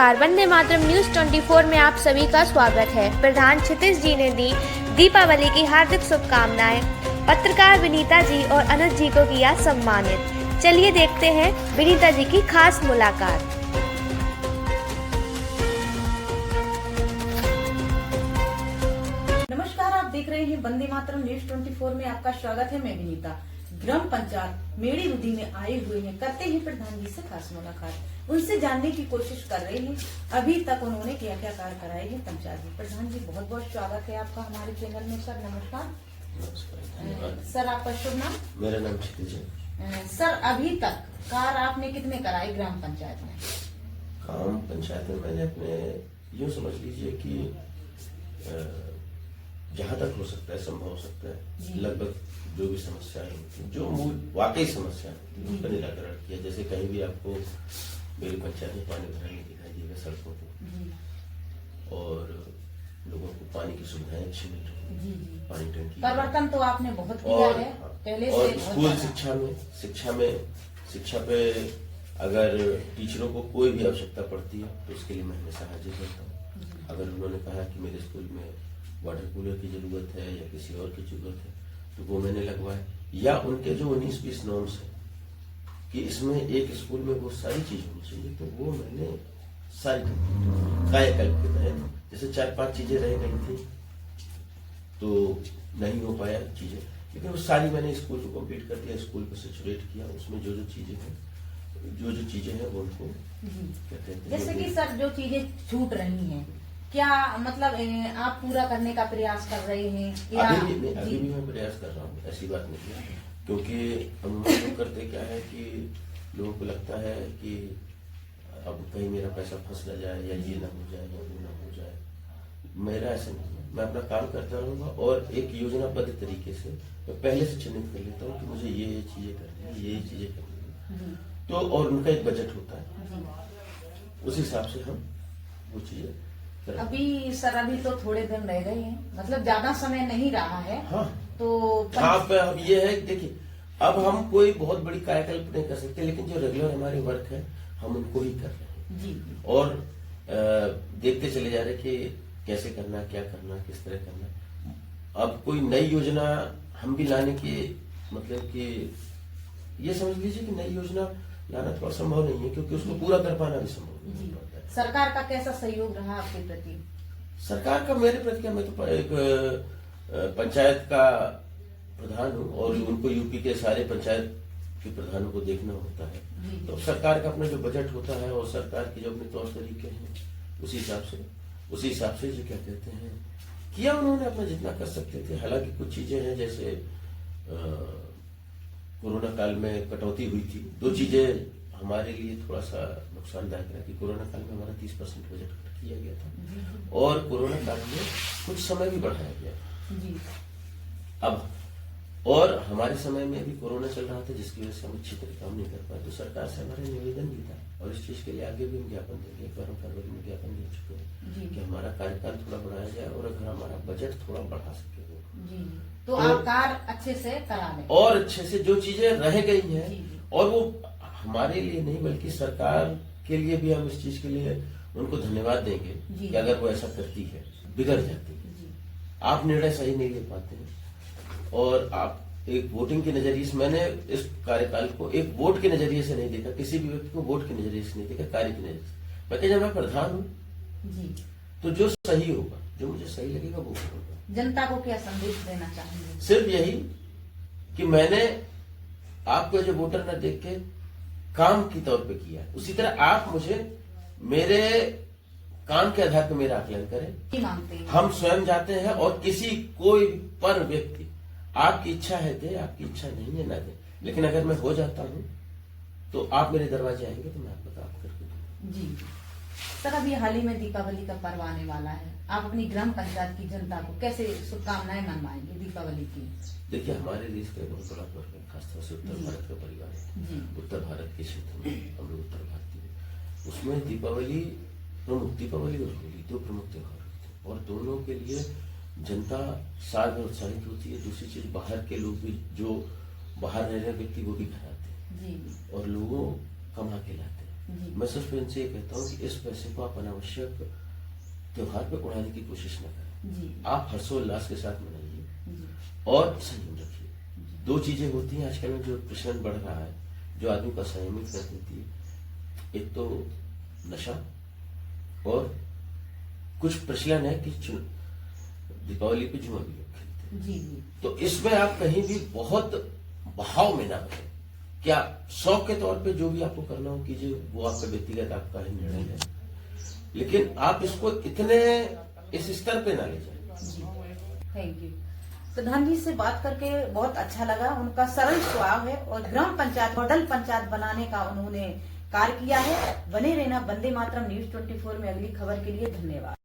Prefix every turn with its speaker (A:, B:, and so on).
A: नमस्कार, वंदे मातरम न्यूज 24 में आप सभी का स्वागत है। प्रधान क्षितिज जी ने दी दीपावली की हार्दिक शुभकामनाएं। पत्रकार विनीता जी और अनुज जी को किया सम्मानित। चलिए देखते हैं विनीता जी की खास मुलाकात।
B: नमस्कार, आप देख रहे हैं वंदे मातरम न्यूज 24 में आपका स्वागत है। मैं विनीता ग्राम पंचायत मेड़ी रुदी में आए हुए हैं। करते हैं प्रधान जी से खास मुलाकात, उनसे जानने की कोशिश कर रहे हैं अभी तक उन्होंने क्या क्या कार्य कराए हैं पंचायत में। प्रधान जी, बहुत बहुत स्वागत है आपका हमारे चैनल में। सर नमस्कार।
C: नमस्कार।
B: सर, आपका शुभ नाम?
C: मेरा नाम क्षितिज है।
B: सर, अभी तक कार्य आपने कितने कराए ग्राम पंचायत में?
C: काम पंचायत में मैंने अपने यूँ समझ लीजिए कि जहाँ तक हो सकता है, संभव हो सकता है, लगभग जो भी समस्याएं होती, जो मूल वाकई समस्या है उनका निराकरण किया। जैसे कहीं भी आपको मेरी पंचायत में पानी भरा नहीं दिखाई देगा सड़कों पे, और लोगों को पानी की सुविधाएं अच्छी मिल रही है, पानी टंकी।
B: परिवर्तन तो आपने बहुत किया है पहले से।
C: और स्कूल शिक्षा पे अगर टीचरों को कोई भी आवश्यकता पड़ती है तो उसके लिए मैं हमेशा हाजिर रहता हूँ। अगर उन्होंने कहा कि मेरे स्कूल में वाटर कूलर की जरूरत है या किसी और की जरूरत है तो वो मैंने लगवाए, या उनके जो 19-20 नॉर्म्स है कि इसमें एक स्कूल में वो सारी चीज होनी चाहिए, तो वो मैंने सारी कायाकल्प के तहत, जैसे 4-5 चीजें रह गई थी तो नहीं हो पाया चीजें, लेकिन वो सारी मैंने स्कूल को कंप्लीट कर दिया, स्कूल को सैचुरेट किया। उसमें जो चीजें हैं वो उनको कहते हैं।
B: जैसे कि सर, जो चीजें छूट रही हैं, क्या मतलब आप पूरा करने का प्रयास कर रहे हैं?
C: अभी भी मैं प्रयास कर रहा हूँ, ऐसी बात नहीं है, क्योंकि हम लोग करते क्या है कि लोगों को लगता है कि अब कहीं मेरा पैसा फंस न जाए, या ये ना हो जाए या वो ना हो जाए। मेरा ऐसा नहीं है, मैं अपना काम करता रहूंगा और एक योजनाबद्ध तरीके से मैं पहले से चिन्हित कर लेता हूँ कि मुझे ये चीजें करनी है, ये चीजें करनी है, तो और उनका एक बजट होता है, उस हिसाब से हम वो चीजें।
B: अभी सर, अभी तो थोड़े दिन रह गए हैं, मतलब ज्यादा समय नहीं रहा है।
C: हाँ,
B: तो
C: अब ये है, देखिए अब हम कोई बहुत बड़ी कायाकल्प नहीं कर सकते, लेकिन जो रेगुलर हमारे वर्क है हम उनको ही कर रहे हैं
B: जी।
C: और देखते चले जा रहे कि कैसे करना, क्या करना, किस तरह करना। अब कोई नई योजना हम भी लाने की, मतलब कि ये समझ लीजिए कि नई योजना लाना थोड़ा संभव नहीं है, क्योंकि उसको पूरा कर पाना भी संभव नहीं पड़ता है।
B: सरकार का कैसा सहयोग रहा आपके प्रति?
C: सरकार का मेरे प्रति, मैं तो एक पंचायत का प्रधान हूँ और उनको यूपी के सारे पंचायत के प्रधानों को देखना होता है, तो सरकार का अपना जो बजट होता है और सरकार के जो अपने तौर तरीके हैं उसी हिसाब से जो क्या कहते हैं किया उन्होंने अपना जितना कर सकते थे। हालांकि कुछ चीजें हैं, जैसे कोरोना काल में कटौती हुई थी, दो चीजें हमारे लिए थोड़ा सा नुकसानदायक रहा कि कोरोना काल में हमारा 30% बजट कट किया गया था और कोरोना काल में कुछ समय भी बढ़ाया गया
B: जी।
C: अब और हमारे समय में भी कोरोना चल रहा था, जिसकी वजह से हम अच्छी तरह काम नहीं कर पाए, तो सरकार से हमारा निवेदन भी था और इस चीज के लिए आगे भी हम ज्ञापन देंगे। एक बार हम फरवरी में ज्ञापन दे चुके हैं कि हमारा कार्यकाल थोड़ा बढ़ाया जाए और अगर हमारा बजट थोड़ा बढ़ा सके
B: तो आप कार्य अच्छे से करा दें,
C: और अच्छे से जो चीजें रह गई हैं, और वो हमारे लिए नहीं बल्कि सरकार के लिए भी हम इस चीज के लिए उनको धन्यवाद देंगे कि अगर वो ऐसा करती है, बिगड़ जाती है, आप निर्णय सही नहीं ले पाते हैं और आप एक वोटिंग के नजरिए से, मैंने इस कार्यकाल को एक वोट के नजरिए से नहीं देखा, किसी भी व्यक्ति को वोट के नजरिए से नहीं देखा, कार्य के नजरिए से। मैं जब मैं प्रधान हूँ तो जो सही होगा, जो मुझे सही लगेगा वो करूंगा।
B: जनता को क्या संदेश देना चाहेंगे?
C: सिर्फ यही कि मैंने आपको एज ए वोटर न देख के काम की तौर पे किया, उसी तरह आप मुझे मेरे काम के आधार पर मेरा आकलन करें।
B: मांगते हैं
C: हम स्वयं जाते हैं और कोई पर व्यक्ति आपकी इच्छा है दे, आपकी इच्छा नहीं है ना दे, लेकिन अगर मैं हो जाता हूं तो आप मेरे दरवाजे आएंगे तो मैं आपको काम करके दूंगा।
B: जी। सर, अभी हाल ही में दीपावली का पर्व आने वाला है, आप अपनी ग्राम पंचायत की जनता को कैसे शुभकामनाएं मनवाएंगे दीपावली की?
C: देखिए, हमारे देश का बहुत बड़ा पर्व है, खासतौर से उत्तर भारत का परिवार है, उत्तर भारत के क्षेत्र में हम लोग उत्तर भारतीय, उसमें दीपावली और होली दो प्रमुख त्योहार होते हैं और दोनों के लिए जनता साल में उत्साहित होती है। दूसरी चीज, बाहर के लोग भी, जो बाहर रह रहे व्यक्ति, वो भी घर आते हैं और लोगों कमा के लाते हैं।
B: जी।
C: मैं सिर्फ इनसे ये कहता हूँ कि इस पैसे को आप अनावश्यक त्योहार पे उड़ाने की कोशिश न करें।
B: जी
C: आप हर्षोल्लास के साथ मनाइए
B: जी
C: और संयम रखिए। दो चीजें होती हैं आजकल में जो प्रचलन बढ़ रहा है, जो आदमी को असंयमित कर देती है। एक तो नशा, और कुछ प्रचलन है कि दीपावली पे जुआ भी लोग खेलते हैं।
B: जी जी
C: तो इसमें आप कहीं भी बहुत बहाव में ना बने। क्या शौक के तौर पे जो भी आपको करना हो कीजिए, वो आपका व्यक्तिगत आपका ही निर्णय है, लेकिन आप इसको इतने इस स्तर पे ना ले जाए।
B: जी। Thank you. प्रधान जी से बात करके बहुत अच्छा लगा। उनका सरल स्वभाव है और ग्राम पंचायत मॉडल पंचायत बनाने का उन्होंने कार्य किया है। बने रहना वंदे मातरम न्यूज़ 24 में अगली खबर के लिए। धन्यवाद।